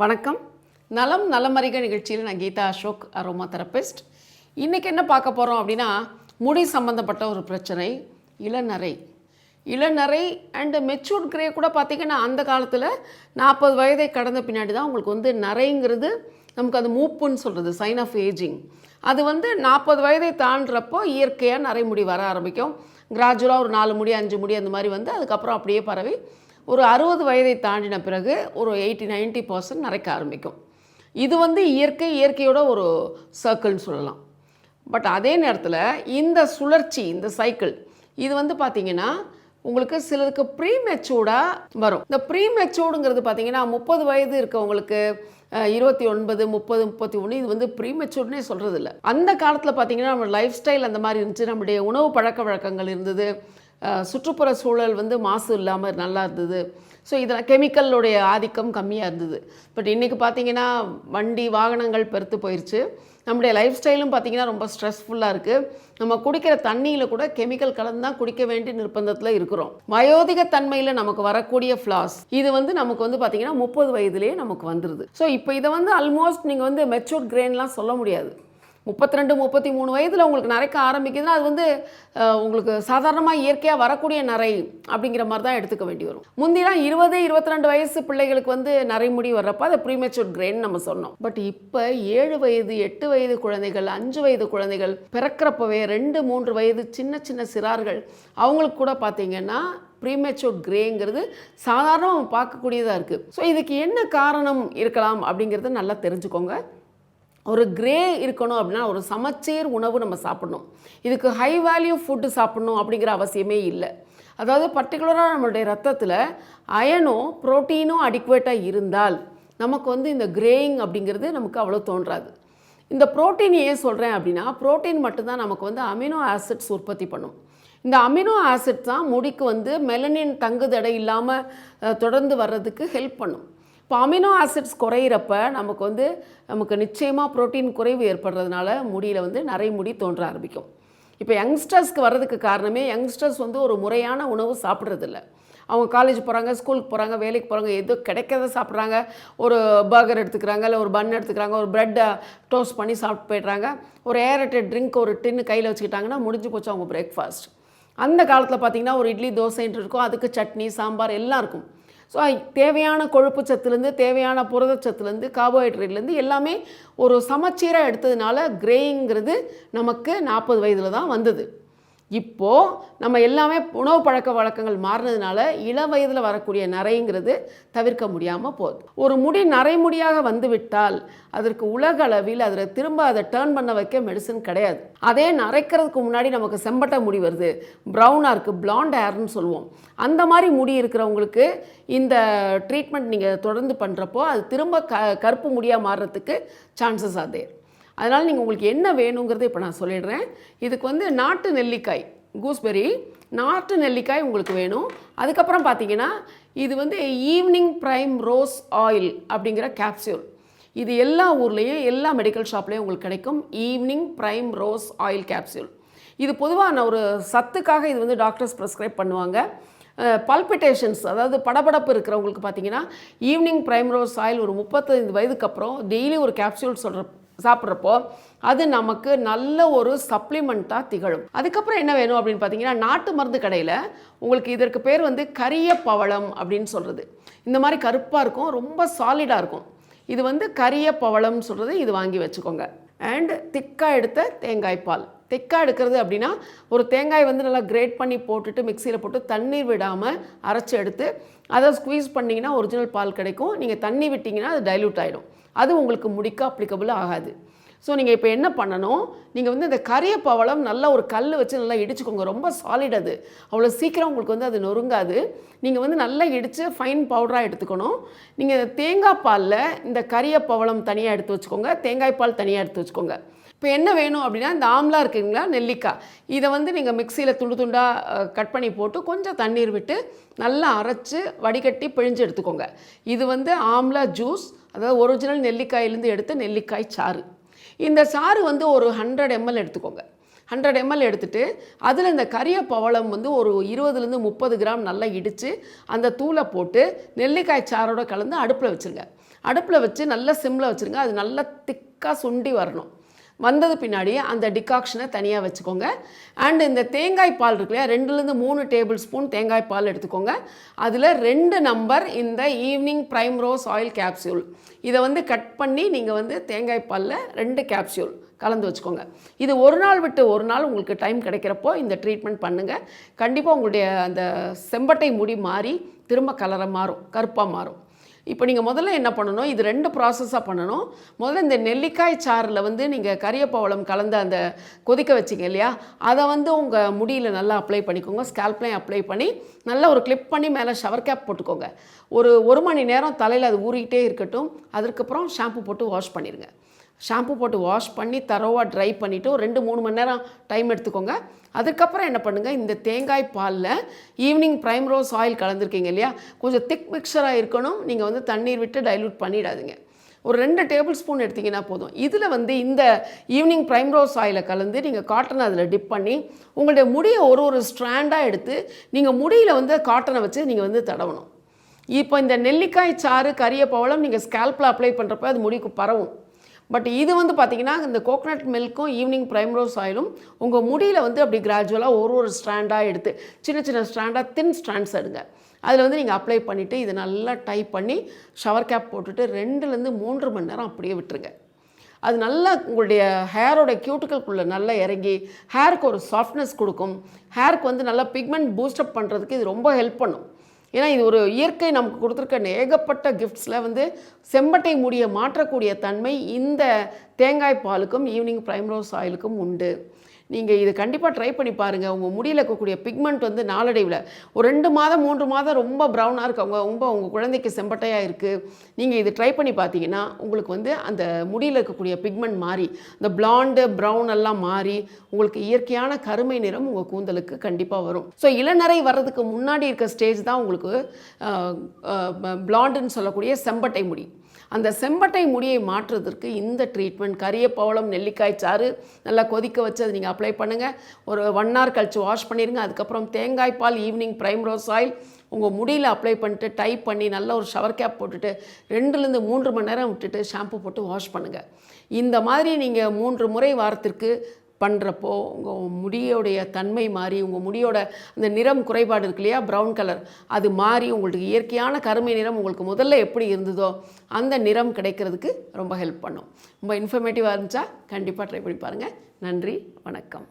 வணக்கம். நலம் நலமறிக நிகழ்ச்சியில் நான் கீதா அசோக், அரோமா தெரபிஸ்ட். இன்றைக்கி என்ன பார்க்க போகிறோம் அப்படின்னா, முடி சம்மந்தப்பட்ட ஒரு பிரச்சனை, இளநரை. இளநரை அண்டு மெச்சூர்ட் கிரே கூட பார்த்திங்கன்னா அந்த காலத்தில் 40 வயதை கடந்த பின்னாடி தான் உங்களுக்கு நரைங்கிறது நமக்கு அது மூப்புன்னு சொல்கிறது, சைன் ஆஃப் ஏஜிங். அது 40 வயதை தாண்டுறப்போ இயற்கையாக நரைமுடி வர ஆரம்பிக்கும். கிராஜுவலாக ஒரு 4 முடி 5 முடி அந்த மாதிரி அதுக்கப்புறம் அப்படியே பரவி ஒரு 60 வயதை தாண்டின பிறகு ஒரு 80-90% நரைக்க ஆரம்பிக்கும். இது இயற்கையோட ஒரு சர்க்கிள்னு சொல்லலாம். பட் அதே நேரத்தில் இந்த சுழற்சி, இந்த சைக்கிள் இது பார்த்திங்கன்னா உங்களுக்கு சிலருக்கு ப்ரீமெச்சூர்டாக வரும். இந்த ப்ரீமெச்சூர்டுங்கிறது பார்த்திங்கன்னா 30 வயது இருக்கவங்களுக்கு 29, 30, 31 இது ப்ரீமெச்சூர்னே சொல்கிறது இல்லை. அந்த காலத்தில் பார்த்திங்கன்னா நம்ம லைஃப் ஸ்டைல் அந்த மாதிரி இருந்துச்சு, நம்முடைய உணவு பழக்க வழக்கங்கள் இருந்தது, சுற்றுப்புற சூழல் மாசு இல்லாமல் நல்லா இருந்தது. ஸோ இதில் கெமிக்கலுடைய ஆதிக்கம் கம்மியாக இருந்தது. பட் இன்றைக்கி பார்த்திங்கன்னா வண்டி வாகனங்கள் பெருத்து போயிடுச்சு. நம்முடைய லைஃப் ஸ்டைலும் பார்த்திங்கன்னா ரொம்ப ஸ்ட்ரெஸ்ஃபுல்லாக இருக்குது. நம்ம குடிக்கிற தண்ணியில் கூட கெமிக்கல் கலந்து தான் குடிக்க வேண்டிய நிர்பந்தத்தில் இருக்கிறோம். வயோதிக தன்மையில் நமக்கு வரக்கூடிய ஃப்ளாஸ் இது நமக்கு பார்த்திங்கன்னா 30 வயதுலேயே நமக்கு வந்துடுது. ஸோ இப்போ இதை ஆல்மோஸ்ட் நீங்கள் மெச்சூர்ட் கிரேன்லாம் சொல்ல முடியாது. 32, 33 வயதில் உங்களுக்கு நரைக்க ஆரம்பிக்குதுன்னா அது உங்களுக்கு சாதாரணமாக இயற்கையாக வரக்கூடிய நரை அப்படிங்கிற மாதிரி தான் எடுத்துக்க வேண்டி வரும். முந்திலாம் 20, 22 வயசு பிள்ளைகளுக்கு நரைமுடி வர்றப்போ அதை ப்ரீமெச்சூர் கிரேன் நம்ம சொன்னோம். பட் இப்போ 7 வயது 8 வயது குழந்தைகள், 5 வயது குழந்தைகள் பிறக்கிறப்பவே 2, 3 வயது சின்ன சின்ன சிறார்கள் அவங்களுக்கு கூட பார்த்திங்கன்னா ப்ரீமெச்சூர் கிரேங்கிறது சாதாரணமாக பார்க்கக்கூடியதாக இருக்குது. ஸோ இதுக்கு என்ன காரணம் இருக்கலாம் அப்படிங்கிறத நல்லா தெரிஞ்சுக்கோங்க. ஒரு கிரே இருக்கணும் அப்படின்னா ஒரு சமச்சீர் உணவு நம்ம சாப்பிடணும். இதுக்கு ஹை வேல்யூ ஃபுட்டு சாப்பிடணும் அப்படிங்கிற அவசியமே இல்லை. அதாவது பர்டிகுலராக நம்மளுடைய ரத்தத்தில் அயனும் ப்ரோட்டீனும் அடிக்குவேட்டாக இருந்தால் நமக்கு இந்த கிரேயிங் அப்படிங்கிறது நமக்கு அவ்வளோ தோன்றாது. இந்த ப்ரோட்டீன் ஏன் சொல்கிறேன் அப்படின்னா, ப்ரோட்டீன் மட்டும்தான் நமக்கு அமினோ ஆசிட்ஸ் உற்பத்தி பண்ணும். இந்த அமினோ ஆசிட் தான் முடிக்கு மெலனின் தங்குதடை இல்லாமல் தொடர்ந்து வர்றதுக்கு ஹெல்ப் பண்ணும். இப்போ அமினோ ஆசிட்ஸ் குறையிறப்ப நமக்கு நிச்சயமாக ப்ரோட்டீன் குறைவு ஏற்படுறதுனால முடியில் நரைமுடி தோன்ற ஆரம்பிக்கும். இப்போ யங்ஸ்டர்ஸ்க்கு வர்றதுக்கு காரணமே யங்ஸ்டர்ஸ் ஒரு முறையான உணவு சாப்பிட்றதில்ல. அவங்க காலேஜ் போகிறாங்க, ஸ்கூலுக்கு போகிறாங்க, வேலைக்கு போகிறாங்க, ஏதோ கிடைக்கிறத சாப்பிட்றாங்க. ஒரு பர்கர் எடுத்துக்கிறாங்க, இல்லை ஒரு பன் எடுத்துக்கிறாங்க, ஒரு ப்ரெட்டை டோஸ்ட் பண்ணி சாப்பிட்டு போய்ட்றாங்க. ஒரு ஏரட்டட் ட்ரிங்க் ஒரு டின்னு கையில் வச்சுக்கிட்டாங்கன்னா முடிஞ்சு போச்சு அவங்க பிரேக்ஃபாஸ்ட். அந்த காலத்தில் பார்த்திங்கன்னா ஒரு இட்லி தோசைன்ட்டு இருக்கும், அதுக்கு சட்னி சாம்பார் எல்லாம் இருக்கும். ஸோ தேவையான கொழுப்பு சத்துலேருந்து தேவையான புரதச்சத்துலேருந்து கார்போஹைட்ரேட்லேருந்து எல்லாமே ஒரு சமச்சீராக எடுத்ததுனால கிரேங்கிறது நமக்கு 40 வயதில் தான் வந்தது. இப்போது நம்ம எல்லாமே உணவு பழக்க வழக்கங்கள் மாறினதுனால இள வயதில் வரக்கூடிய நரைங்கிறது தவிர்க்க முடியாமல் போகுது. ஒரு முடி நரைமுடியாக வந்துவிட்டால் அதற்கு உலக அளவில் அதில் திரும்ப அதை டேர்ன் பண்ண வைக்க மெடிசன் கிடையாது. அதே நரைக்கிறதுக்கு முன்னாடி நமக்கு செம்பட்டை முடி வருது, ப்ரௌனாக இருக்குது, பிளாண்ட் ஹேர்னு சொல்லுவோம், அந்த மாதிரி முடி இருக்கிறவங்களுக்கு இந்த ட்ரீட்மெண்ட் நீங்கள் தொடர்ந்து பண்ணுறப்போ அது திரும்ப கருப்பு முடியாக மாறுறதுக்கு சான்சஸ் அதே. அதனால் நீங்கள் உங்களுக்கு என்ன வேணுங்கிறத இப்போ நான் சொல்லிடுறேன். இதுக்கு நாட்டு நெல்லிக்காய், கூஸ்பெரி நாட்டு நெல்லிக்காய் உங்களுக்கு வேணும். அதுக்கப்புறம் பார்த்தீங்கன்னா இது ஈவினிங் ப்ரைம் ரோஸ் ஆயில் அப்படிங்கிற கேப்சியூல். இது எல்லா ஊர்லேயும் எல்லா மெடிக்கல் ஷாப்லேயும் உங்களுக்கு கிடைக்கும். Evening prime rose oil capsule இது பொதுவான ஒரு சத்துக்காக இது டாக்டர்ஸ் ப்ரிஸ்கிரைப் பண்ணுவாங்க. பல்பிட்டேஷன்ஸ், அதாவது படபடப்பு இருக்கிறவங்களுக்கு பார்த்தீங்கன்னா ஈவினிங் ப்ரைம் ரோஸ் ஆயில் ஒரு 35 வயதுக்கு அப்புறம் டெய்லி ஒரு கேப்சியூல் சாப்பிட்றப்போ அது நமக்கு நல்ல ஒரு சப்ளிமெண்ட்டாக திகழும். அதுக்கப்புறம் என்ன வேணும் அப்படின்னு பார்த்தீங்கன்னா, நாட்டு மருந்து கடையில் உங்களுக்கு இதற்கு பேர் கரிய பவளம் அப்படின்னு சொல்கிறது. இந்த மாதிரி கருப்பாக இருக்கும், ரொம்ப சாலிடாக இருக்கும். இது கரிய பவளம்னு சொல்கிறது, இது வாங்கி வச்சுக்கோங்க. அண்ட் திக்காக எடுத்த தேங்காய் பால். திக்காக எடுக்கிறது அப்படின்னா ஒரு தேங்காய் நல்லா கிரேட் பண்ணி போட்டுட்டு மிக்சியில் போட்டு தண்ணீர் விடாமல் அரைச்சி எடுத்து அதை ஸ்குவீஸ் பண்ணிங்கன்னா ஒரிஜினல் பால் கிடைக்கும். நீங்கள் தண்ணி விட்டிங்கன்னா அது டைல்யூட் ஆகிடும், அது உங்களுக்கு முடிக்க அப்ளிகபிள் ஆகாது. ஸோ நீங்கள் இப்போ என்ன பண்ணணும், நீங்கள் இந்த கரிய பவளம் நல்லா ஒரு கல் வச்சு நல்லா இடிச்சுக்கோங்க. ரொம்ப சாலிட், அது அவ்வளோ சீக்கிரம் உங்களுக்கு அது நொறுங்காது. நீங்கள் நல்லா இடித்து ஃபைன் பவுடராக எடுத்துக்கணும். நீங்கள் தேங்காய் பாலில் இந்த கரிய பவளம் தனியாக எடுத்து வச்சுக்கோங்க, தேங்காய் பால் தனியாக எடுத்து வச்சுக்கோங்க. இப்போ என்ன வேணும் அப்படின்னா, இந்த ஆம்லா இருக்குங்களா, நெல்லிக்காய், இதை நீங்கள் மிக்சியில் துண்டு துண்டாக கட் பண்ணி போட்டு கொஞ்சம் தண்ணீர் விட்டு நல்லா அரைச்சி வடிகட்டி பிழிஞ்சு எடுத்துக்கோங்க. இது ஆம்லா ஜூஸ், அதாவது ஒரிஜினல் நெல்லிக்காயிலேருந்து எடுத்த நெல்லிக்காய் சாறு. இந்த சாறு ஒரு 100 ml எடுத்துக்கோங்க. 100 ml எடுத்துகிட்டு அதில் இந்த கரிய பவளம் வந்து ஒரு 20லேருந்து 30 கிராம் நல்லா இடித்து அந்த தூளை போட்டு நெல்லிக்காய் சாரோட கலந்து அடுப்பில் வச்சுருங்க. அடுப்பில் வச்சு நல்லா சிம்மில் வச்சுருங்க. அது நல்லா திக்காக சுண்டி வரணும். வந்தது பின்னாடி அந்த டிகாக்ஷனை தனியாக வச்சுக்கோங்க. அண்ட் இந்த தேங்காய் பால் இருக்கு இல்லையா, 2லேருந்து 3 டேபிள் ஸ்பூன் தேங்காய் பால் எடுத்துக்கோங்க. அதில் 2 நம்பர் இந்த evening prime rose oil capsule இதை வந்து கட் பண்ணி நீங்கள் வந்து தேங்காய் பாலில் 2 கேப்சியூல் கலந்து வச்சுக்கோங்க. இது ஒரு நாள் விட்டு ஒரு நாள் உங்களுக்கு டைம் கிடைக்கிறப்போ இந்த ட்ரீட்மெண்ட் பண்ணுங்கள். கண்டிப்பாக உங்களுடைய அந்த செம்பட்டை முடி மாறி திரும்ப கலரை மாறும், கருப்பாக மாறும். இப்போ நீங்கள் முதல்ல என்ன பண்ணணும், இது 2 ப்ராசஸாக பண்ணணும். முதல்ல இந்த நெல்லிக்காய் சாறில் வந்து நீங்கள் கரியப்பவளம் கலந்த அந்த கொதிக்க வச்சிங்க இல்லையா, அதை வந்து உங்கள் முடியில் நல்லா அப்ளை பண்ணிக்கோங்க. ஸ்கேல்ப்லையும் அப்ளை பண்ணி நல்லா ஒரு கிளிப் பண்ணி மேலே ஷவர் கேப் போட்டுக்கோங்க. ஒரு மணி நேரம் தலையில் அது ஊறிக்கிட்டே இருக்கட்டும். அதுக்கப்புறம் ஷாம்பு போட்டு வாஷ் பண்ணிடுங்க. ஷாம்பு போட்டு வாஷ் பண்ணி தரோவாக ட்ரை பண்ணிவிட்டு ஒரு 2-3 மணி நேரம் டைம் எடுத்துக்கோங்க. அதுக்கப்புறம் என்ன பண்ணுங்கள், இந்த தேங்காய் பாலில் ஈவினிங் ப்ரைம் ரோஸ் ஆயில் கலந்துருக்கீங்க இல்லையா, கொஞ்சம் திக் மிக்சராக இருக்கணும். நீங்கள் வந்து தண்ணீர் விட்டு டைல்யூட் பண்ணிடாதீங்க. ஒரு 2 டேபிள் ஸ்பூன் எடுத்திங்கன்னா போதும். இதில் வந்து இந்த ஈவினிங் ப்ரைம் ரோஸ் ஆயிலை கலந்து நீங்கள் காட்டனை அதில் டிப் பண்ணி உங்களுடைய முடியை ஒரு ஸ்ட்ராண்டாக எடுத்து நீங்கள் முடியில் வந்து காட்டனை வச்சு நீங்கள் வந்து தடவணும். இப்போ இந்த நெல்லிக்காய் சாறு கரிய பவளம் நீங்கள் ஸ்கேல்பில் அப்ளை பண்ணுறப்ப அது முடிக்கு பரவும். பட் இது வந்து பார்த்திங்கன்னா இந்த கோகனட் மில்க்கும் ஈவினிங் ப்ரைம் ரோஸ் ஆயிலும் உங்கள் முடியில் வந்து அப்படி கிராஜுவலாக ஒரு ஸ்ட்ராண்டாக எடுத்து சின்ன ஸ்ட்ராண்டாக தின் ஸ்ட்ராண்ட்ஸ் எடுங்க. அதில் வந்து நீங்கள் அப்ளை பண்ணிவிட்டு இதை நல்லா டைப் பண்ணி ஷவர் கேப் போட்டுட்டு 2லேருந்து 3 மணி நேரம் அப்படியே விட்டுருங்க. அது நல்லா உங்களுடைய ஹேரோட கியூட்டிக்கல்குள்ளே நல்லா இறங்கி ஹேருக்கு ஒரு சாஃப்ட்னஸ் கொடுக்கும். ஹேருக்கு வந்து நல்லா பிக்மெண்ட் பூஸ்டப் பண்ணுறதுக்கு இது ரொம்ப ஹெல்ப் பண்ணும். ஏன்னா இது ஒரு இயற்கை நமக்கு கொடுத்துருக்க ஏகப்பட்ட கிஃப்ட்ஸில் வந்து செம்பட்டை முடியை மாற்றக்கூடிய தன்மை இந்த தேங்காய் பாலுக்கும் ஈவினிங் ப்ரைம் ரோஸ் ஆயிலுக்கும் உண்டு. நீங்கள் இது கண்டிப்பாக ட்ரை பண்ணி பாருங்கள். உங்கள் முடியில் இருக்கக்கூடிய பிக்மெண்ட் வந்து நாளடைவில் ஒரு 2 மாதம் 3 மாதம் ரொம்ப ப்ரௌனாக இருக்கவங்க, ரொம்ப உங்கள் குழந்தைக்கு செம்பட்டையாக இருக்குது, நீங்கள் இது ட்ரை பண்ணி பார்த்தீங்கன்னா உங்களுக்கு வந்து அந்த முடியில் இருக்கக்கூடிய பிக்மெண்ட் மாறி இந்த பிளாண்டு ப்ரௌன் எல்லாம் மாறி உங்களுக்கு இயற்கையான கருமை நிறம் உங்கள் கூந்தலுக்கு கண்டிப்பாக வரும். ஸோ இளநரை வர்றதுக்கு முன்னாடி இருக்க ஸ்டேஜ் தான் உங்களுக்கு பிளாண்டுன்னு சொல்லக்கூடிய செம்பட்டை முடி. அந்த செம்பட்டை முடியை மாற்றுவதற்கு இந்த ட்ரீட்மெண்ட் கரிய பவளம் நெல்லிக்காய் சாறு நல்லா கொதிக்க வச்சு அதை நீங்கள் அப்ளை பண்ணுங்கள். ஒரு 1 hour கழித்து வாஷ் பண்ணிடுங்க. அதுக்கப்புறம் தேங்காய் பால் ஈவினிங் ப்ரைம் ரோஸ் ஆயில் உங்கள் முடியில் அப்ளை பண்ணிட்டு டைப் பண்ணி நல்ல ஒரு ஷவர் கேப் போட்டுட்டு 2லேருந்து 3 மணி நேரம் விட்டுட்டு ஷாம்பு போட்டு வாஷ் பண்ணுங்கள். இந்த மாதிரி நீங்கள் 3 முறை வாரத்திற்கு பண்ணுறப்போ உங்கள் முடியோடைய தன்மை மாறி உங்கள் முடியோட அந்த நிறம் குறைபாடு இருக்கு இல்லையா, ப்ரௌன் கலர், அது மாறி உங்களுக்கு இயற்கையான கருமை நிறம் உங்களுக்கு முதல்ல எப்படி இருந்ததோ அந்த நிறம் கிடைக்கிறதுக்கு ரொம்ப ஹெல்ப் பண்ணும். ரொம்ப இன்ஃபர்மேட்டிவாக இருந்துச்சா கண்டிப்பாக ட்ரை பண்ணி பாருங்கள். நன்றி, வணக்கம்.